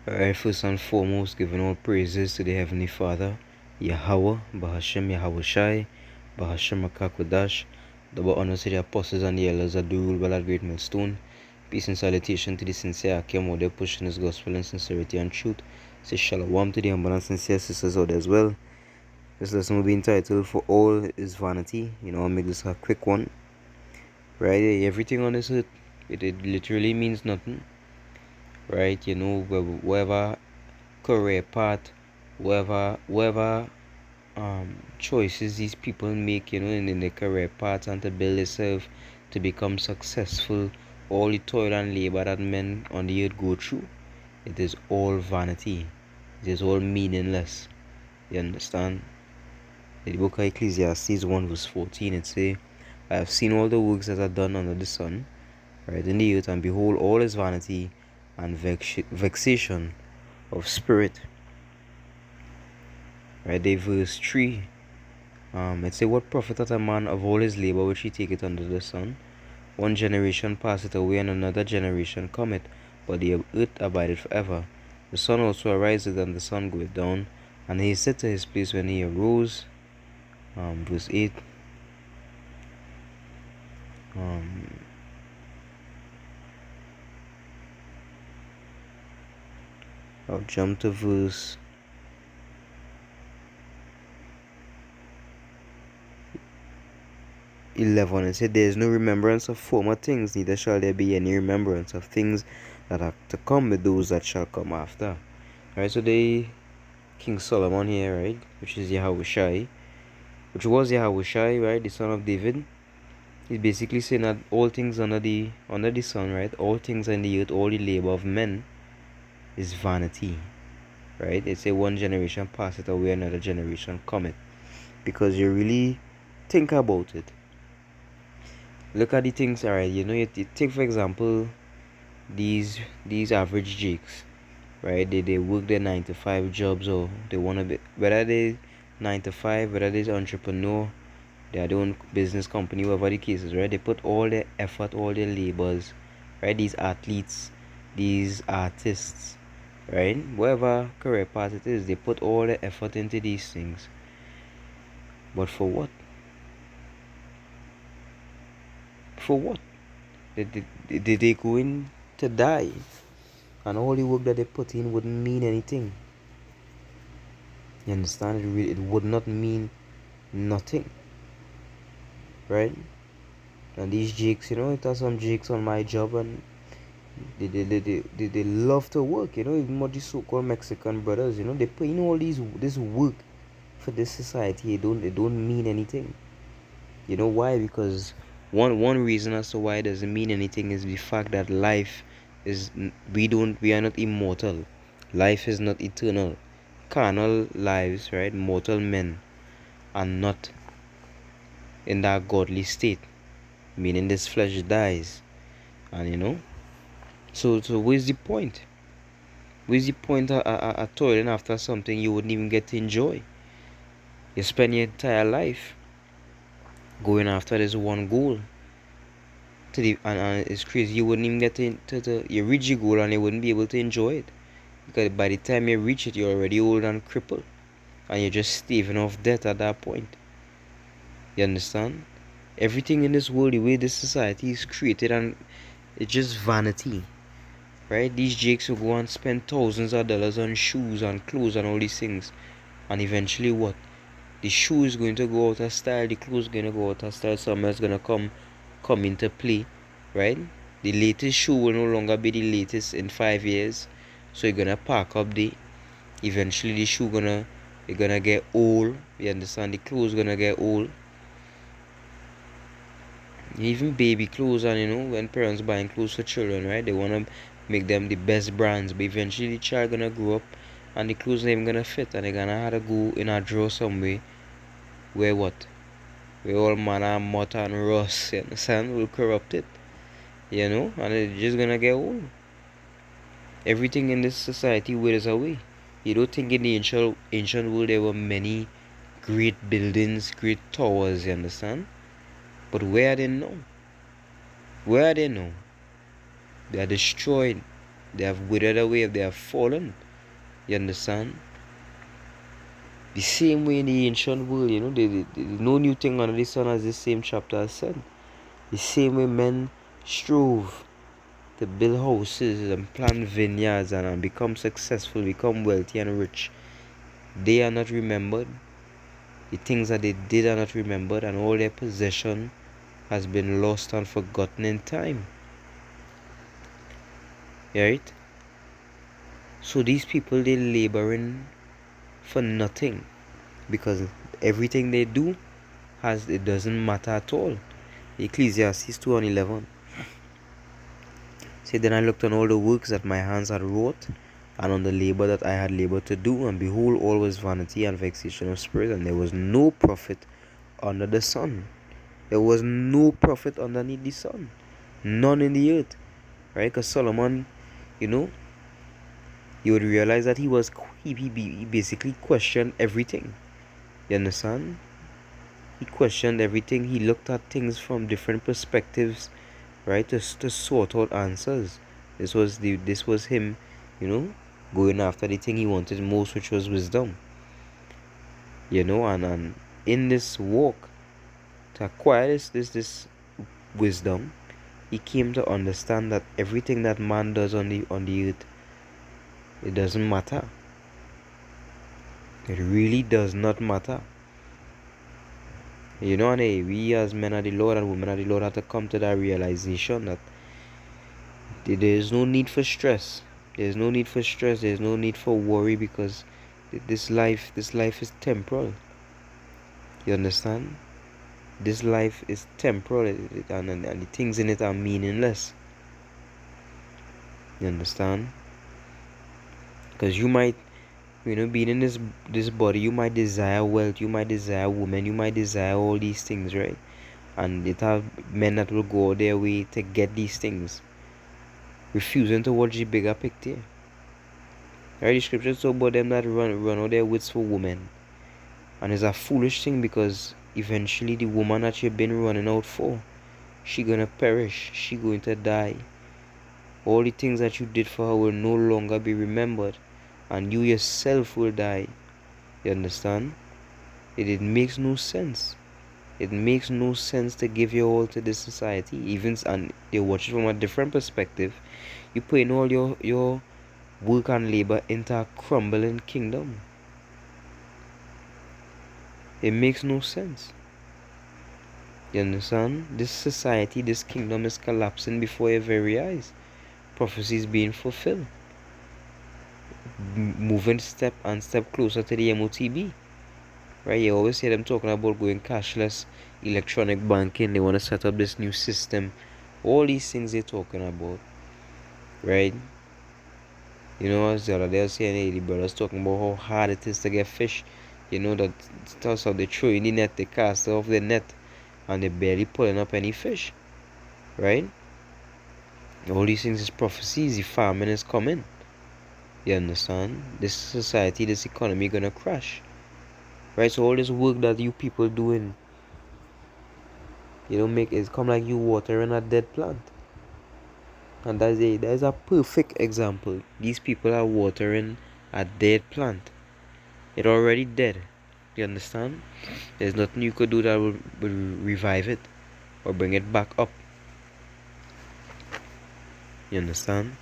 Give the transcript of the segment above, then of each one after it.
Alright, first and foremost, giving all praises to the Heavenly Father, Yahweh, Bahashem Yahweh Shai, Bahashem Akakwadash, double honor to the apostles and the elders that do rule by that great millstone. Peace and salutation to the sincere Akim out there pushing his gospel in sincerity and truth. Say shalom to the humble and sincere sisters out there as well. This lesson will be entitled For All is Vanity. I'll make this a quick one. Right, everything on this earth, it literally means nothing. Right, whatever career path, whatever choices these people make, in their career path and to build themselves to become successful, all the toil and labor that men on the earth go through, it is all vanity. It is all meaningless. You understand? In the book of Ecclesiastes 1 verse 14, it says, I have seen all the works that are done under the sun, right, in the earth, and behold, all is vanity and vexation of spirit. Right, there verse 3. It say, what profiteth a man of all his labor which he taketh under the sun? One generation passeth away, and another generation cometh, but the earth abideth forever. The sun also ariseth, and the sun goeth down, and he said to his place when he arose. Verse 8. I'll jump to verse 11. It said, there is no remembrance of former things, neither shall there be any remembrance of things that are to come with those that shall come after. Alright, so King Solomon here, right, which is Yahushai, which was Yahushai, right, the son of David. He's basically saying that all things under the sun, right, all things in the earth, all the labor of men is vanity. Right? It say one generation passeth away, another generation cometh. Because you really think about it. Look at the things, alright, you take for example these average jakes, right? They work their 9 to 5 jobs, or they wanna be, whether they 9 to 5, whether they're entrepreneur, they are their own business company, whatever the case is, right? They put all their effort, all their labors, right? These athletes, these artists, right? Whatever career path it is, they put all their effort into these things. But for what? For what? They going to die, and all the work that they put in wouldn't mean anything. You understand? It would not mean nothing, right? And these jakes, it has some jakes on my job, and they love to work, even more the so-called Mexican brothers, they put in all this work for this society. It don't mean anything. You know why? Because one reason as to why it doesn't mean anything is the fact that life is, we are not immortal. Life is not eternal. Carnal lives, right? Mortal men are not in that godly state, meaning this flesh dies. And so where's the point? Where's the point of toiling after something you wouldn't even get to enjoy? You spend your entire life going after this one goal, and it's crazy, you wouldn't even get to you reach your goal and you wouldn't be able to enjoy it, because by the time you reach it, you're already old and crippled, and you're just staving off death at that point. You understand? Everything in this world, the way this society is created, and it's just vanity, right? These jakes will go and spend thousands of dollars on shoes and clothes and all these things, and eventually what? The shoe is going to go out of style, the clothes is going to go out of style, somewhere is going to come into play, right? The latest shoe will no longer be the latest in 5 years, so you're gonna pack up eventually the shoe gonna get old. You understand? The clothes gonna get old. Even baby clothes, and when parents buying clothes for children, right, they wanna make them the best brands, but eventually the child gonna grow up and the clothes not even gonna fit, and they're gonna have to go in a drawer somewhere where what? Where all manner of mud and rust, you understand, will corrupt it. And it's just gonna get old. Everything in this society withers away. You don't think in the ancient world there were many great buildings, great towers, you understand? But where are they now? Where are they now? They are destroyed. They have withered away, they have fallen. You understand? The same way in the ancient world, no new thing under the sun, as this same chapter has said. The same way men strove to build houses and plant vineyards and become successful, become wealthy and rich. They are not remembered. The things that they did are not remembered, and all their possession has been lost and forgotten in time. Right? So these people, they laboring for nothing, because everything they do it doesn't matter at all. Ecclesiastes 2:11 say, "Then I looked on all the works that my hands had wrought, and on the labor that I had labored to do, and behold, all was vanity and vexation of spirit, and there was no profit under the sun." There was no profit underneath the sun. None in the earth. Right? Because Solomon, you would realize that he basically questioned everything. You understand? He questioned everything. He looked at things from different perspectives, right? To sort out answers. This was him, going after the thing he wanted most, which was wisdom. And in this walk, to acquire this wisdom, he came to understand that everything that man does on the earth, it doesn't matter. It really does not matter. And we as men of the Lord and women of the Lord have to come to that realization that there is no need for stress. There's no need for stress. There's no need for worry, because this life is temporal. You understand? This life is temporal, and the things in it are meaningless. You understand? Because you might, being in this body, you might desire wealth, you might desire women, you might desire all these things, right? And it have men that will go their way to get these things, refusing to watch the bigger picture. Right? The scriptures talk about them that run all their wits for women. And it's a foolish thing, because eventually the woman that you've been running out for, she gonna perish, she going to die. All the things that you did for her will no longer be remembered, and you yourself will die. You understand? It makes no sense. It makes no sense to give your all to this society, and they watch it from a different perspective. You put in all your work and labor into a crumbling kingdom. It makes no sense. You understand? This society, this kingdom is collapsing before your very eyes. Prophecies being fulfilled. Moving step closer to the MOTB. Right? You always hear them talking about going cashless, electronic banking. They want to set up this new system. All these things they're talking about. Right? As the other day I was saying, the brothers talking about how hard it is to get fish. That stuff, how they throw in the net, they cast off the net, and they're barely pulling up any fish. Right? All these things is prophecies. The famine is coming. You understand? This society, this economy gonna crash. Right? So all this work that you people doing, make it come like you watering a dead plant. And that is a perfect example. These people are watering a dead plant. It already dead. You understand? There's nothing you could do that will revive it or bring it back up. You understand?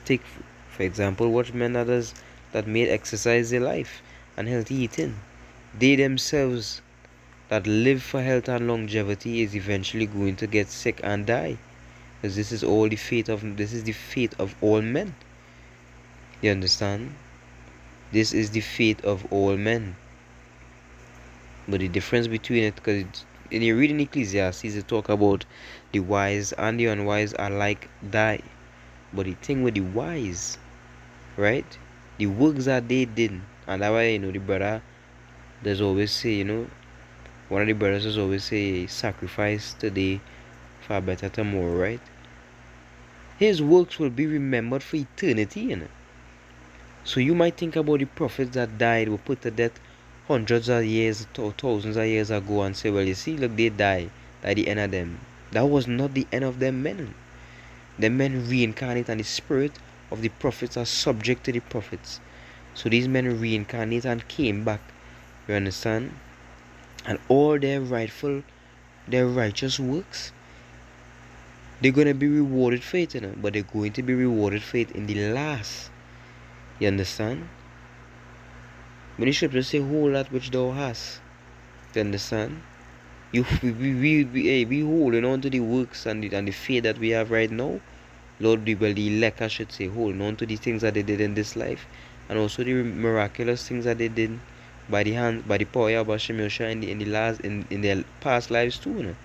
Take, for example, watch men that made exercise their life and healthy eating. They themselves that live for health and longevity is eventually going to get sick and die. Because this is the fate of all men. You understand? This is the fate of all men. But the difference between it, because in your reading Ecclesiastes, they talk about the wise and the unwise alike die. But the thing with the wise, right? The works that they did, and that's why the brother does always say, one of the brothers does always say, sacrifice today for a better tomorrow, right? His works will be remembered for eternity, So you might think about the prophets that died, were put to death hundreds of years or thousands of years ago, and say, well, you see, look, they die. That's the end of them. That was not the end of them men. The men reincarnate, and the spirit of the prophets are subject to the prophets. So these men reincarnated and came back. You understand? And all their righteous works, they're gonna be rewarded for it, but they're going to be rewarded for it in the last. You understand? When the scripture say, hold that which thou hast. You understand? We holding on to the works and the faith that we have right now. Lord, the elect, I should say, holding on to the things that they did in this life, and also the miraculous things that they did by the power of Hashem Yosha in their past lives too.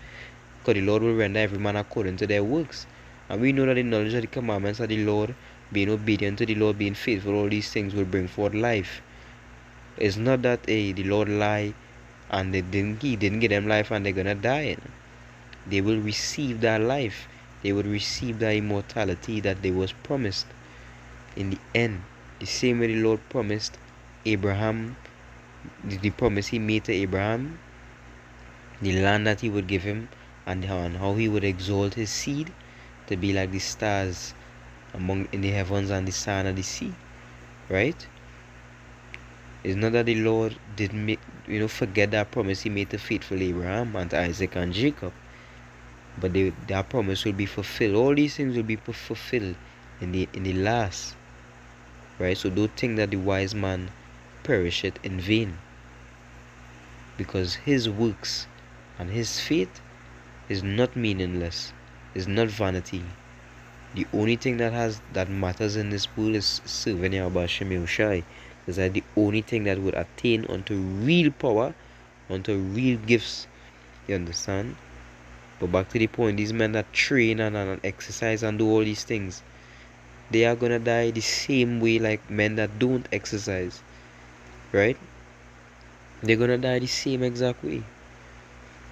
Because the Lord will render every man according to their works. And we know that the knowledge of the commandments of the Lord, being obedient to the Lord, being faithful, all these things will bring forth life. It's not that the Lord lie and he didn't give them life and they're gonna die. They will receive that life. They will receive that immortality that they was promised in the end. The same way the Lord promised Abraham, the promise he made to Abraham, the land that he would give him, and how he would exalt his seed to be like the stars among in the heavens and the sand of the sea. Right? It's not that the Lord didn't forget that promise he made to faithful Abraham and to Isaac and Jacob. But that promise will be fulfilled. All these things will be fulfilled in the last. Right? So don't think that the wise man perisheth in vain. Because his works and his faith is not meaningless. Is not vanity. The only thing that matters in this world is serving Yahweh Hashem Yahushai. Because that's the only thing that would attain unto real power, unto real gifts. You understand? But back to the point, these men that train and exercise and do all these things, they are gonna die the same way like men that don't exercise. Right? They're gonna die the same exact way.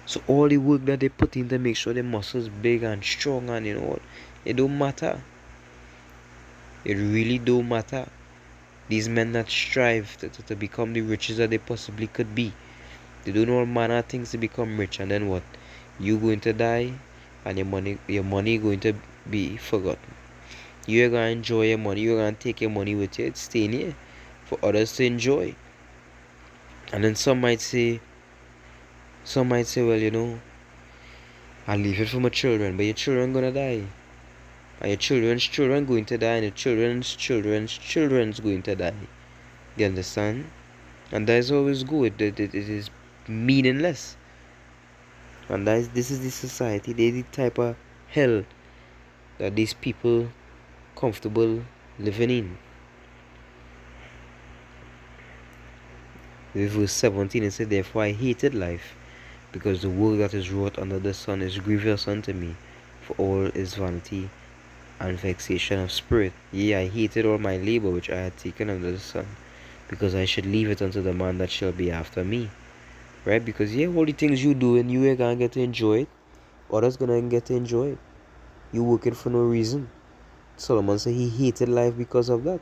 So all the work that they put in to make sure their muscles big and strong and it don't matter. It really don't matter. These men that strive to become the richest that they possibly could be, they do all manner of things to become rich, and then what? You going to die and your money going to be forgotten. You're gonna enjoy your money, you're gonna take your money with you, it's staying here for others to enjoy. And then some might say, well, I'll leave it for my children, but your children gonna die. And your children's children going to die, and your children's children's going to die. You understand? And that is always good. It is meaningless. And this is the society, they the type of hell that these people comfortable living in. With verse 17 it said, therefore I hated life, because the work that is wrought under the sun is grievous unto me, for all is vanity and vexation of spirit. Yea, I hated all my labor which I had taken under the sun, because I should leave it unto the man that shall be after me. Right? Because all the things you do and you ain't gonna get to enjoy it, others gonna get to enjoy it. You working for no reason. Solomon said he hated life because of that.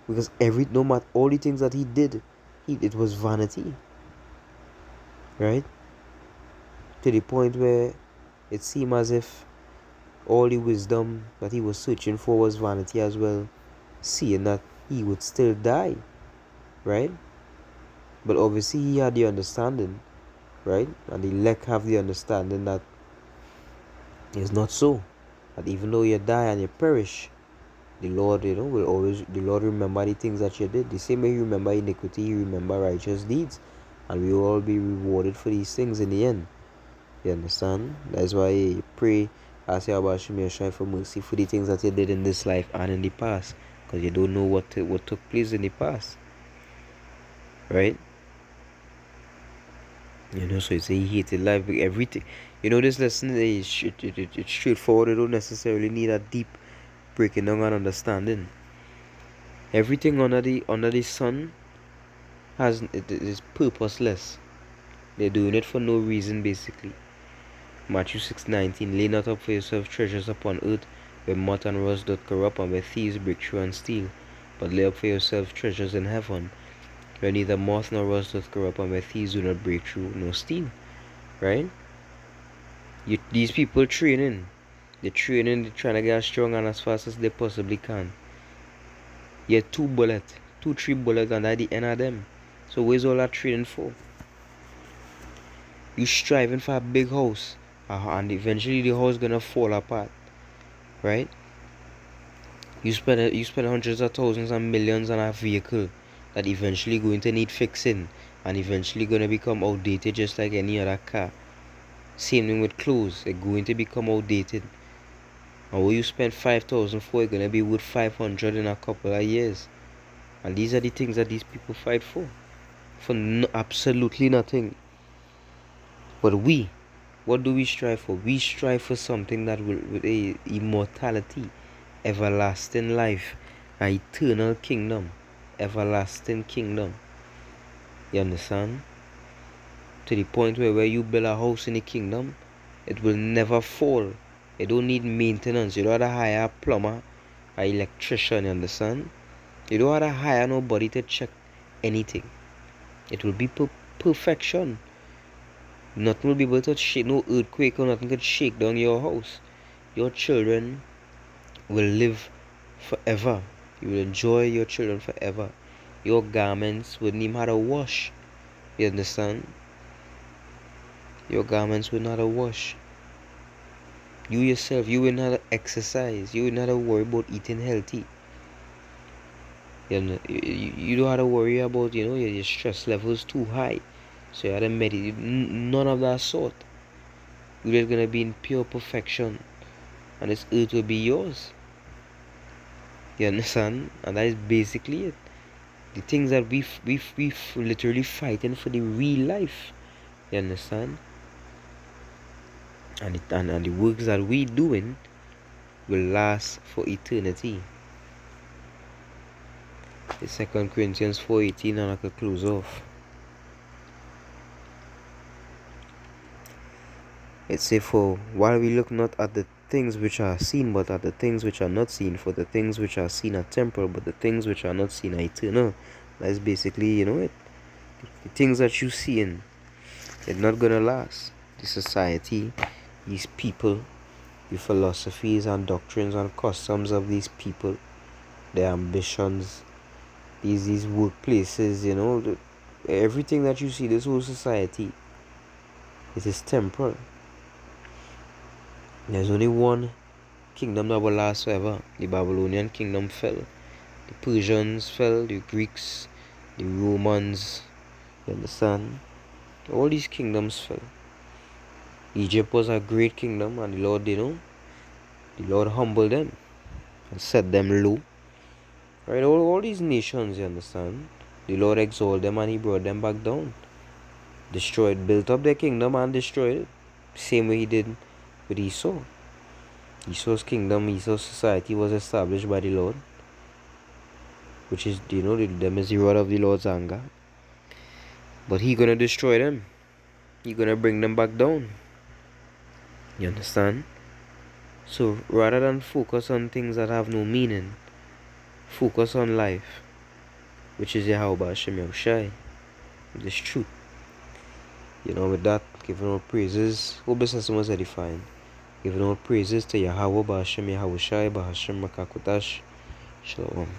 Because no matter all the things that he did, it was vanity. Right? To the point where it seemed as if all the wisdom that he was searching for was vanity as well, seeing that he would still die. Right? But obviously he had the understanding, right? And the elect have the understanding that it's not so. That even though you die and you perish, the Lord, will always, the Lord remember the things that you did. The same way you remember iniquity, you remember righteous deeds. And we will all be rewarded for these things in the end. You understand? That's why you pray, ask Yahweh Hashem Yeshua for mercy for the things that you did in this life and in the past. Because you don't know what took place in the past. Right? So it's he hated life, everything. This lesson is it's straightforward. You don't necessarily need a deep breaking down and understanding. Everything under the sun it is purposeless. They're doing it for no reason, basically. Matthew 6:19, lay not up for yourself treasures upon earth, where moth and rust doth corrupt, and where thieves break through and steal. But lay up for yourself treasures in heaven, where neither moth nor rust doth corrupt, and where thieves do not break through nor steal. Right? These people training. They're training, they're trying to get as strong and as fast as they possibly can. You had 2 bullets, 3 bullets, and at the end of them. So where's all that training for? You striving for a big house, and eventually the house gonna fall apart, right? You spend hundreds of thousands and millions on a vehicle that eventually going to need fixing and eventually gonna become outdated just like any other car. Same thing with clothes, they're going to become outdated. And what you spend 5,000 for, it's gonna be worth 500 in a couple of years. And these are the things that these people fight for no, absolutely nothing. But what do we strive for? We strive for something that will with a immortality, everlasting life, an eternal kingdom, everlasting kingdom. You understand? To the point where you build a house in the kingdom, it will never fall. It don't need maintenance. You don't have to hire a plumber, an electrician, you understand? You don't have to hire nobody to check anything. It will be perfection. Nothing will be able to shake, no earthquake or nothing could shake down your house. Your children will live forever. You will enjoy your children forever. Your garments wouldn't even have to wash. You understand? Your garments wouldn't have to wash. You yourself, you wouldn't have to exercise. You wouldn't have to worry about eating healthy. You don't have to worry about, your stress levels too high. So you have to meditate. None of that sort. You're just gonna be in pure perfection. And this earth will be yours. You understand? And that is basically it. The things that we literally fighting for the real life. You understand? And the works that we doing will last for eternity. The 2 Corinthians 4:18, and I could close off. It say, for while we look not at the things which are seen, but at the things which are not seen, for the things which are seen are temporal, but the things which are not seen are eternal. That's basically, it. The things that you seeing, they're not gonna last. The society, these people, the philosophies and doctrines and customs of these people, their ambitions, these workplaces, everything that you see, this whole society, it is temporal. There's only one kingdom that will last forever. The Babylonian kingdom fell. The Persians fell, the Greeks, the Romans, you understand? All these kingdoms fell. Egypt was a great kingdom, and the Lord humbled them and set them low. Right? All these nations, you understand? The Lord exalted them and He brought them back down. Built up their kingdom and destroyed it. Same way He did with Esau. Esau's kingdom, Esau's society was established by the Lord, which is, them is the rod of the Lord's anger. But He gonna destroy them. He gonna bring them back down. You understand? So rather than focus on things that have no meaning, focus on life, which is Yahweh Hashem Yahushai, this truth. With that, giving all praises, all business was edifying. Giving all praises to Yahweh Hashem Yahushai, Bahashem Makakutash. Shalom.